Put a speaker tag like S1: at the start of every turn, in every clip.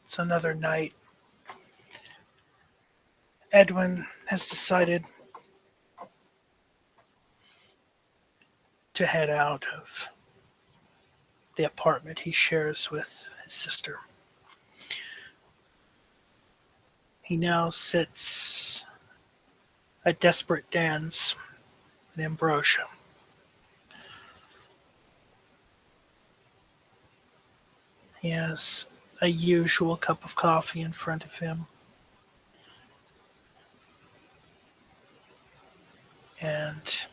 S1: It's another night. Edwin has decided to head out of the apartment he shares with his sister. He now sits at Desparate Dan's in Ambrosia. He has a usual cup of coffee in front of him. And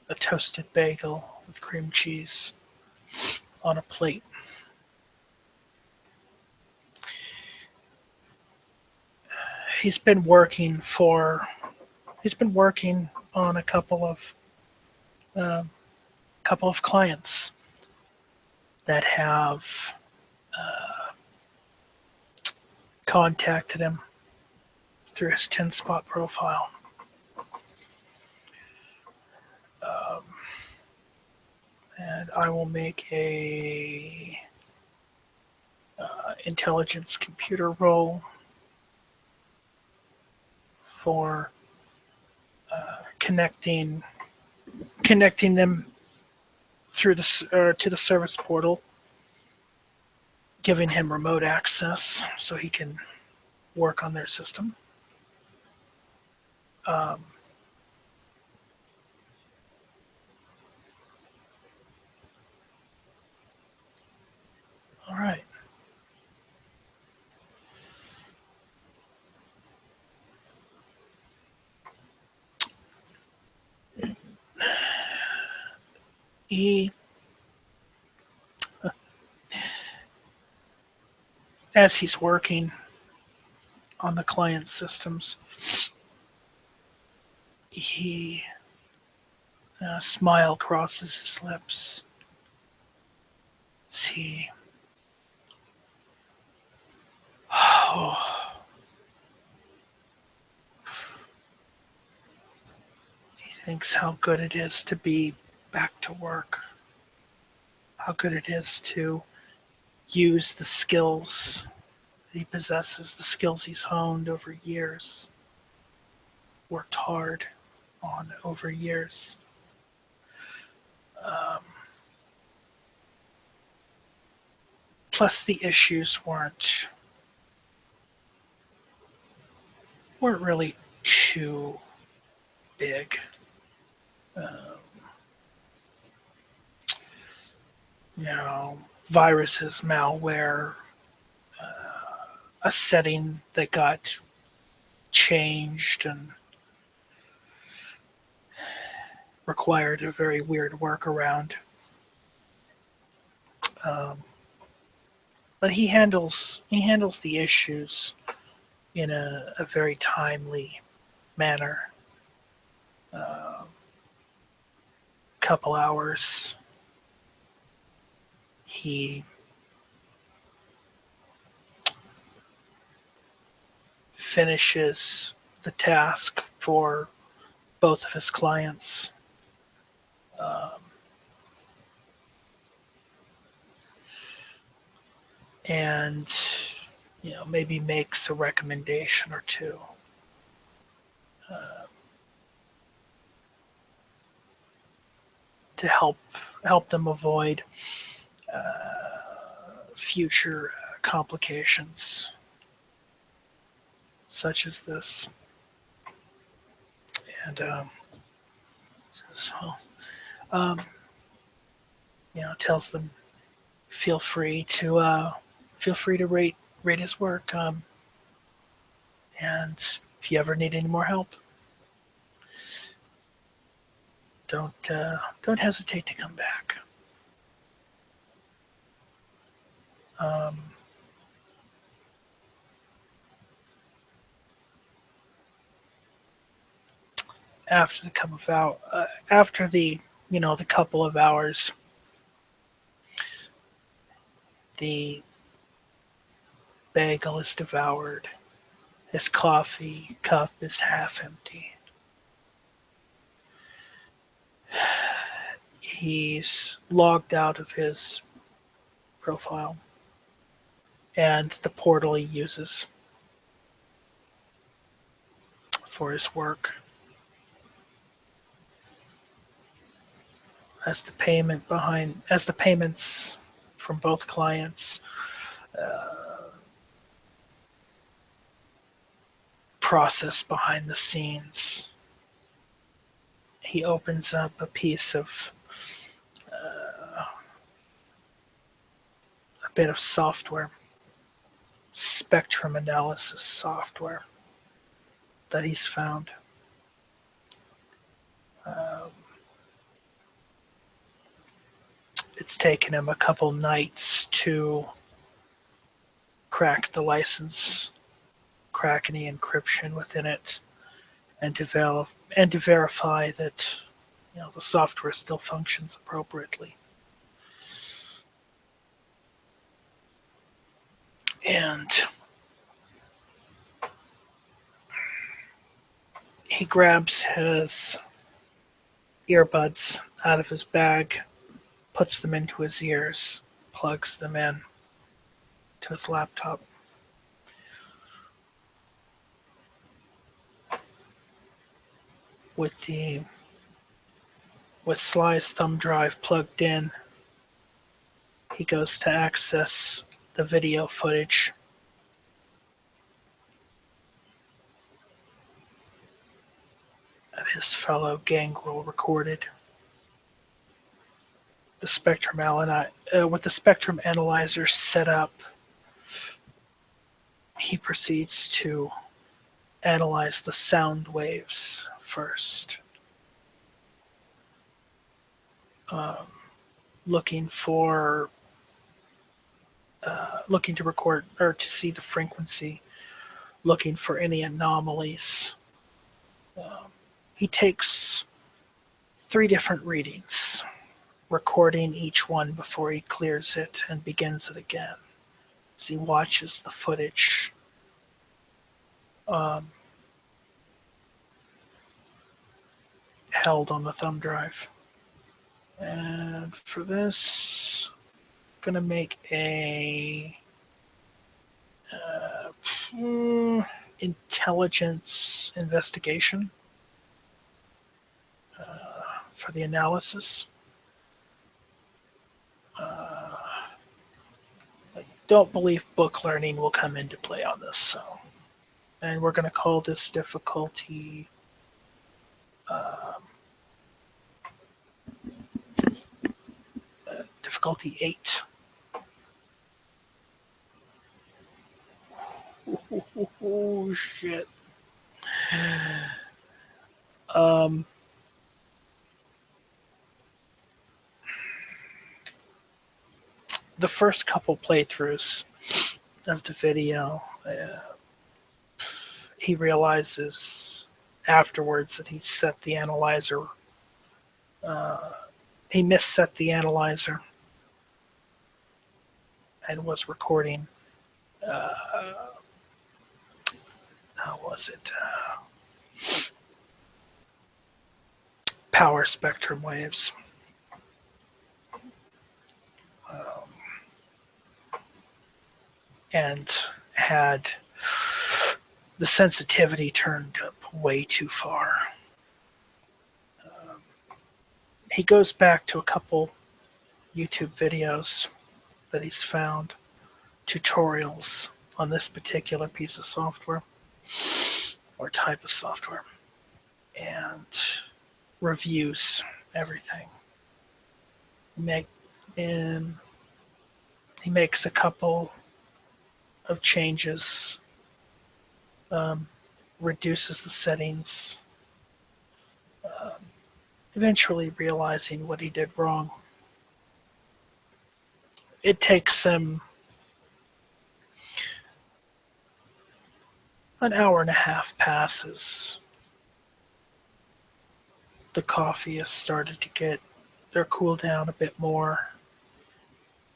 S1: a toasted bagel with cream cheese on a plate. He's been working on a couple of clients that have contacted him through his 10-spot profile. And I will make a intelligence computer roll for connecting them through to the service portal, giving him remote access so he can work on their system. All right. As he's working on the client systems, a smile crosses his lips. He thinks how good it is to be back to work. How good it is to use the skills that he possesses, the skills he's honed over years, worked hard on over years. Plus, the issues weren't really too big. Viruses, malware, a setting that got changed and required a very weird workaround. But he handles the issues in a very timely manner. Couple hours, he finishes the task for both of his clients. And maybe makes a recommendation or two. To help them avoid future complications such as this. And tells them feel free to rate his work. And if you ever need any more help, don't hesitate to come back. After the couple of hours, the bagel is devoured. His coffee cup is half empty. he's logged out of his profile and the portal he uses for his work. As the payments from both clients process behind the scenes, he opens up a piece of a bit of software, spectrum analysis software that he's found. It's taken him a couple nights to crack the license, crack any encryption within it, and to verify that the software still functions appropriately. And he grabs his earbuds out of his bag, puts them into his ears, plugs them in to his laptop. With Sly's thumb drive plugged in, he goes to access the video footage that his fellow Gangrel recorded. With the spectrum analyzer set up, he proceeds to analyze the sound waves first, looking to record or to see the frequency, looking for any anomalies. He takes 3 different readings, recording each one before he clears it and begins it again as he watches the footage. Held on the thumb drive. And for this, I'm going to make a intelligence investigation for the analysis. I don't believe book learning will come into play on this, and we're going to call this difficulty difficulty 8. Oh shit. The first couple playthroughs of the video, he realizes afterwards that he set the analyzer. He misset the analyzer and was recording. How was it? Power spectrum waves. And had the sensitivity turned up way too far. He goes back to a couple YouTube videos that he's found, tutorials on this particular piece of software or type of software, and reviews everything. He makes a couple of changes, reduces the settings, eventually realizing what he did wrong. It takes him an hour and a half passes. The coffee has started to cool down a bit more.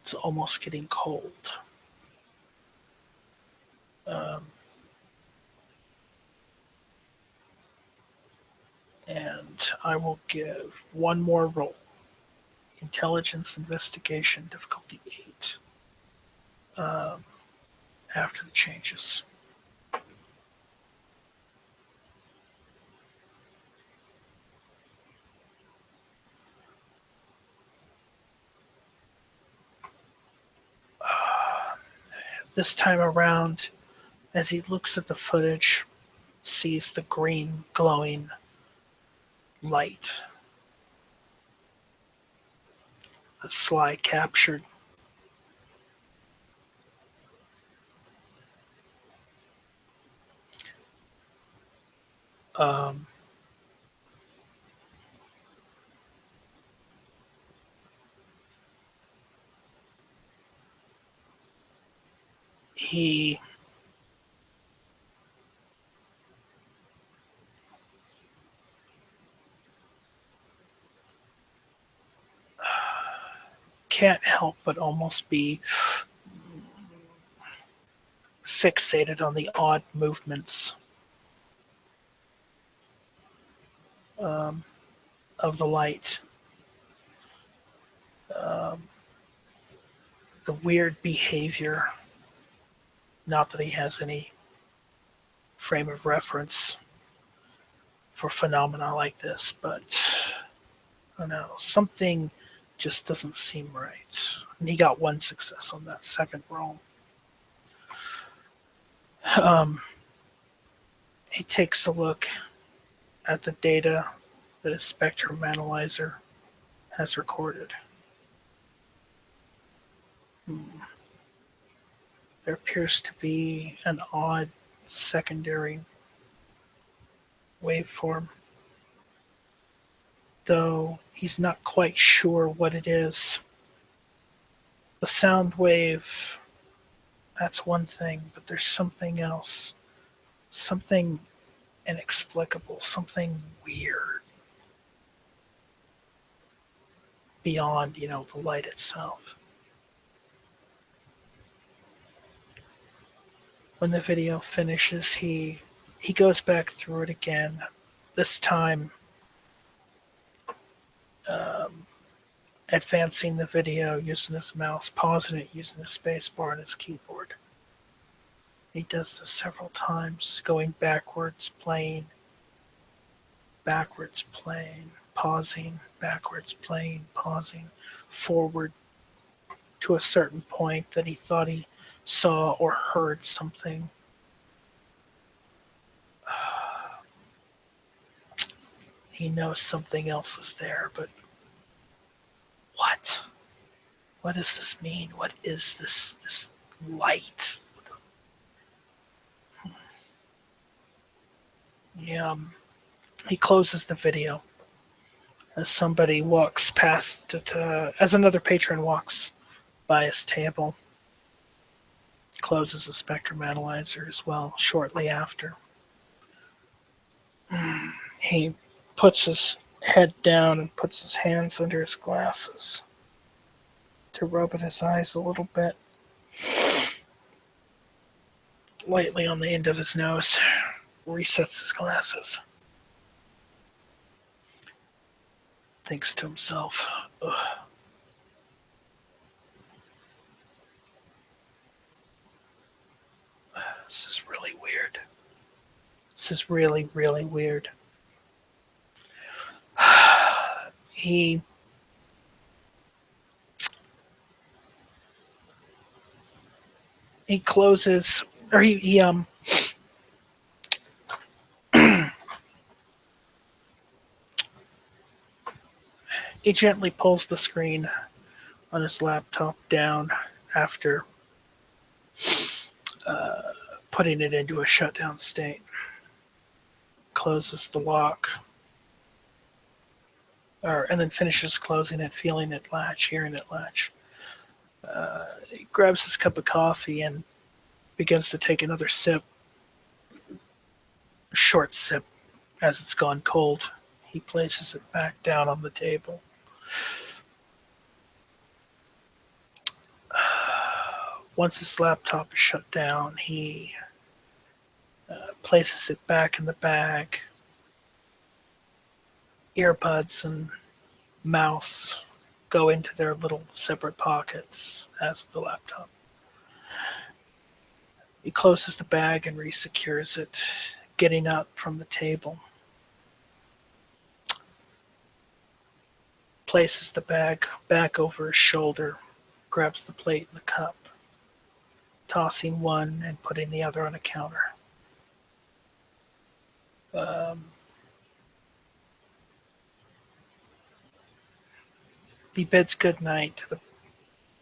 S1: It's almost getting cold. And I will give one more roll Intelligence investigation, difficulty 8. After the changes. This time around, as he looks at the footage, sees the green glowing light that Sly captured. Um, he can't help but almost be fixated on the odd movements of the light. The weird behavior. Not that he has any frame of reference for phenomena like this, but I don't know, something just doesn't seem right. And he got 1 success on that second roll. He takes a look at the data that his spectrum analyzer has recorded. There appears to be an odd secondary waveform, though he's not quite sure what it is. The sound wave, that's one thing, but there's something else. Something inexplicable, something weird beyond, the light itself. When the video finishes, he goes back through it again. This time, advancing the video using his mouse, pausing it using the spacebar on his keyboard. He does this several times, going backwards, playing, backwards, playing, pausing, backwards, playing, pausing, forward to a certain point that he thought he saw or heard something. He knows something else is there, but what? What does this mean? What is this light? He closes the video as somebody walks past it, as another patron walks by his table. Closes the spectrum analyzer as well shortly after. He puts his head down and puts his hands under his glasses to rub at his eyes a little bit. Lightly on the end of his nose. Resets his glasses. Thinks to himself, ugh. This is really weird. This is really, really weird. He closes, or he he gently pulls the screen on his laptop down after putting it into a shutdown state. Closes the lock. And then finishes closing it, feeling it latch, hearing it latch. He grabs his cup of coffee and begins to take another sip. A short sip as it's gone cold. He places it back down on the table. Once his laptop is shut down, he places it back in the bag. Earbuds and mouse go into their little separate pockets, as with the laptop. He closes the bag and resecures it, getting up from the table. Places the bag back over his shoulder, grabs the plate and the cup, tossing one and putting the other on a counter. Um, he bids good night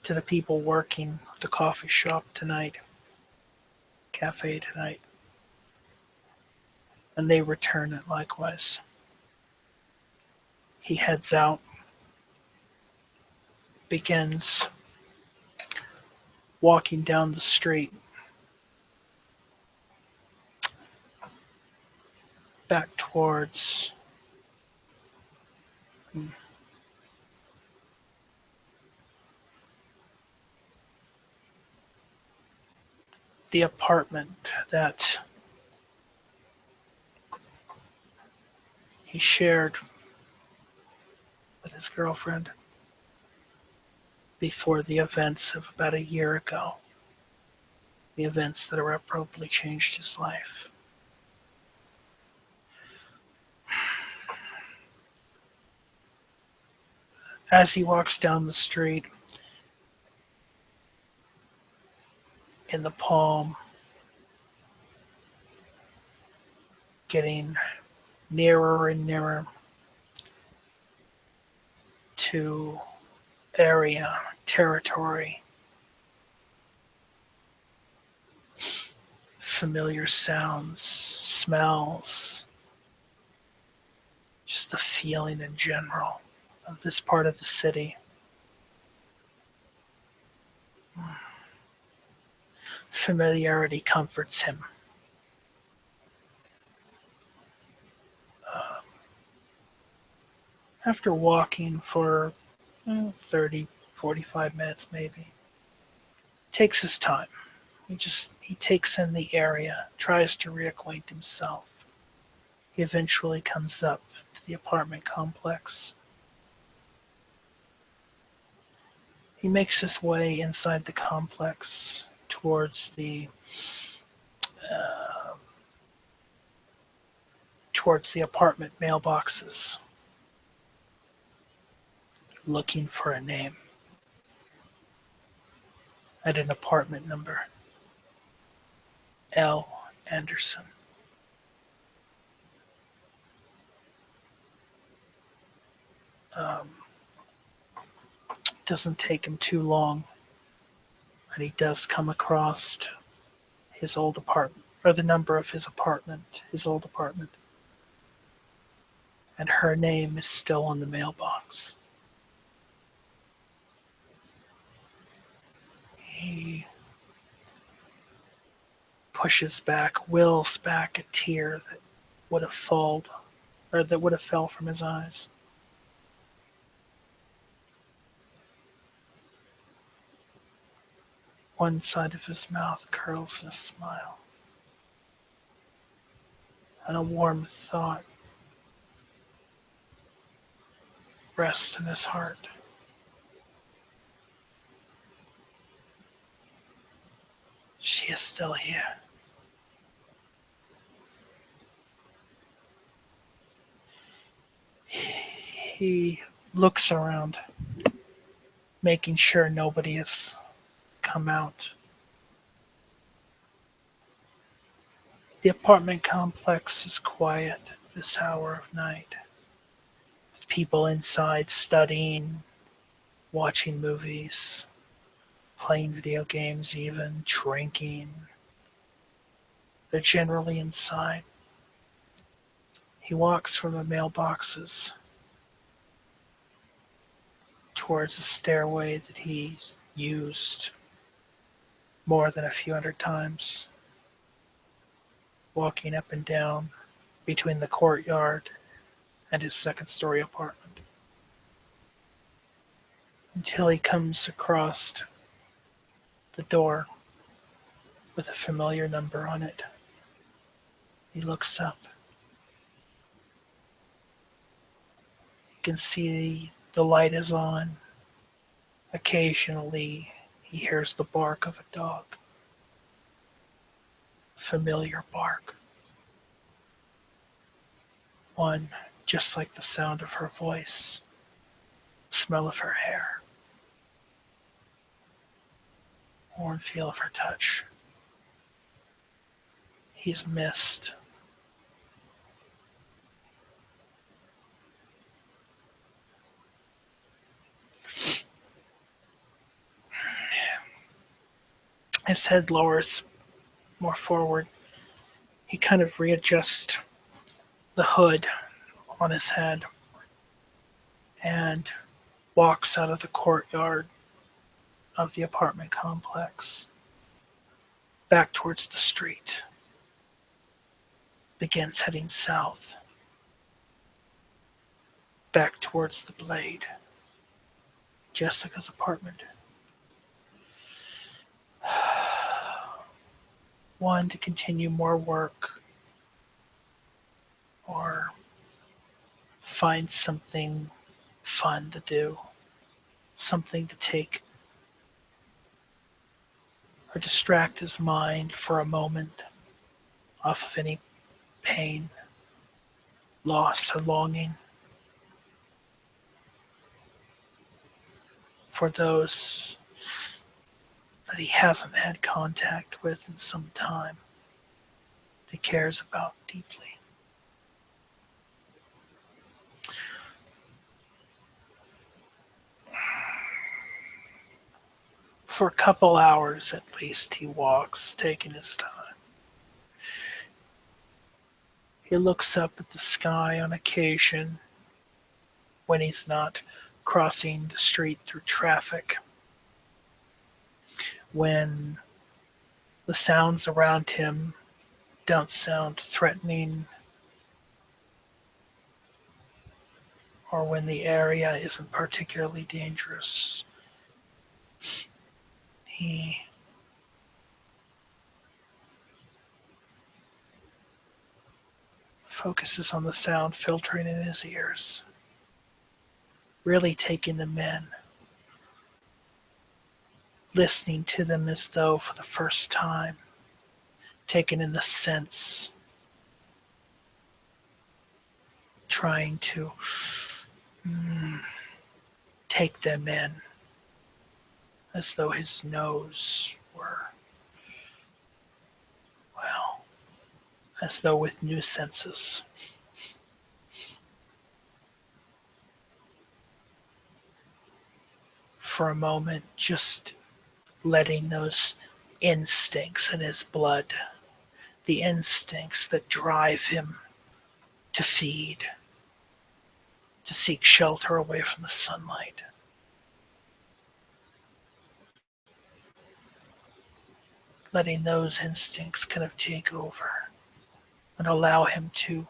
S1: to the people working at the coffee shop tonight, cafe tonight, and they return it likewise. He heads out, begins walking down the street, back towards the apartment that he shared with his girlfriend before the events of about a year ago, the events that irreparably changed his life. As he walks down the street, in the palm, getting nearer and nearer to area, territory, familiar sounds, smells, just the feeling in general of this part of the city. Familiarity comforts him. After walking for 30, 45 minutes maybe, takes his time. He takes in the area, tries to reacquaint himself. He eventually comes up to the apartment complex. He makes his way inside the complex towards the apartment mailboxes, looking for a name at an apartment number. L. Anderson. Doesn't take him too long, and he does come across his old apartment, or the number of his old apartment. And her name is still on the mailbox. He wills back a tear that would have fell from his eyes. One side of his mouth curls in a smile, and a warm thought rests in his heart. She is still here. He looks around, making sure nobody has come out. The apartment complex is quiet this hour of night, with people inside studying, watching movies, playing video games even, drinking. They're generally inside. He walks from the mailboxes towards a stairway that he's used more than a few hundred times, walking up and down between the courtyard and his second-story apartment, until he comes across the door with a familiar number on it. He looks up. You can see the light is on, Occasionally, he hears the bark of a dog. Familiar bark. One just like the sound of her voice, smell of her hair, warm feel of her touch. He's missed. His head lowers more forward. He kind of readjusts the hood on his head and walks out of the courtyard of the apartment complex back towards the street. Begins heading south, back towards the Blade, Jessica's apartment. One, to continue more work or find something fun to do, something to take or distract his mind for a moment off of any pain, loss, or longing. For those that he hasn't had contact with in some time, that he cares about deeply. For a couple hours at least, he walks, taking his time. He looks up at the sky on occasion when he's not crossing the street through traffic, when the sounds around him don't sound threatening, or when the area isn't particularly dangerous. He focuses on the sound filtering in his ears, really taking them in, listening to them as though for the first time, taking in the sense, trying to take them in as though his nose were, well, as though with new senses. For a moment, just letting those instincts in his blood, the instincts that drive him to feed, to seek shelter away from the sunlight, letting those instincts kind of take over and allow him to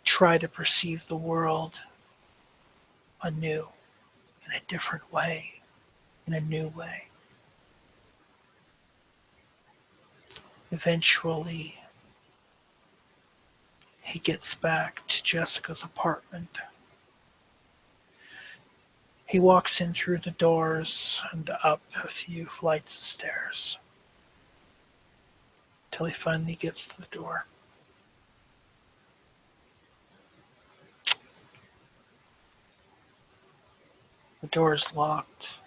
S1: try to perceive the world anew, in a different way, in a new way. Eventually, he gets back to Jessica's apartment. He walks in through the doors and up a few flights of stairs till he finally gets to the door. The door is locked.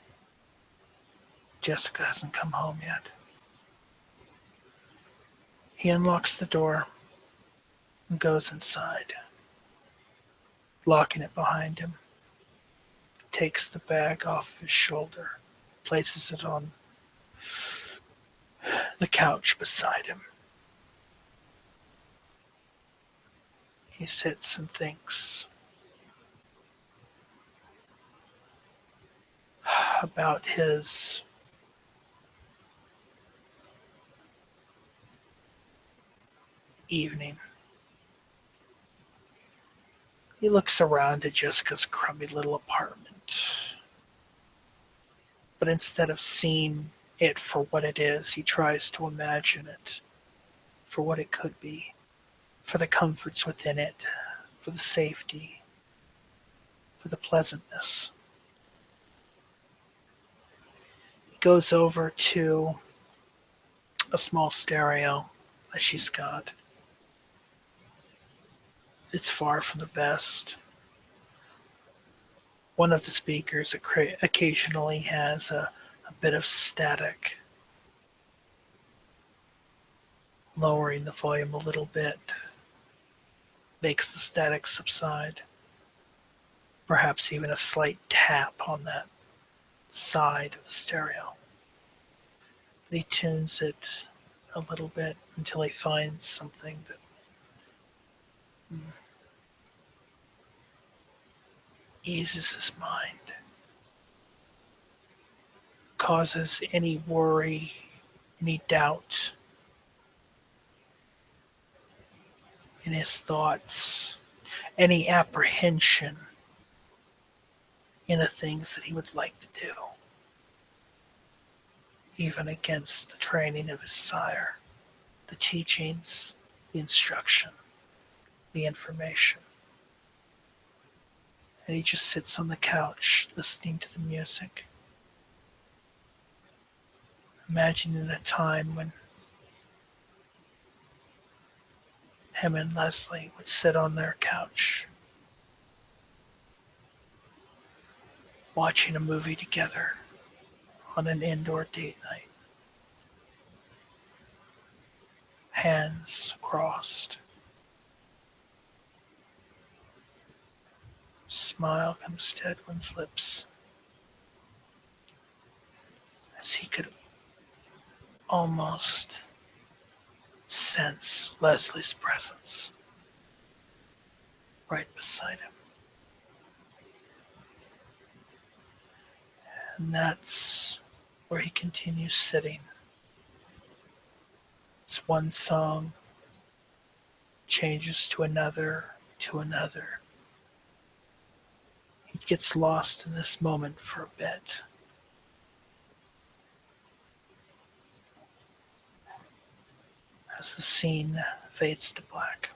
S1: Jessica hasn't come home yet. He unlocks the door and goes inside, locking it behind him. Takes the bag off his shoulder, places it on the couch beside him. He sits and thinks about his evening. He looks around at Jessica's crummy little apartment. But instead of seeing it for what it is, he tries to imagine it for what it could be, for the comforts within it, for the safety, for the pleasantness. goes over to a small stereo that she's got. It's far from the best. One of the speakers occasionally has a bit of static. Lowering the volume a little bit makes the static subside. Perhaps even a slight tap on that side of the stereo. He tunes it a little bit until he finds something that eases his mind, causes any worry, any doubt in his thoughts, any apprehension in the things that he would like to do, even against the training of his sire, the teachings, the instruction, the information. And he just sits on the couch listening to the music, imagining a time when him and Leslie would sit on their couch, watching a movie together on an indoor date night. Hands crossed. Smile comes to Edwin's lips as he could almost sense Leslie's presence right beside him. And that's where he continues sitting. It's one song changes to another, to another. He gets lost in this moment for a bit. As the scene fades to black.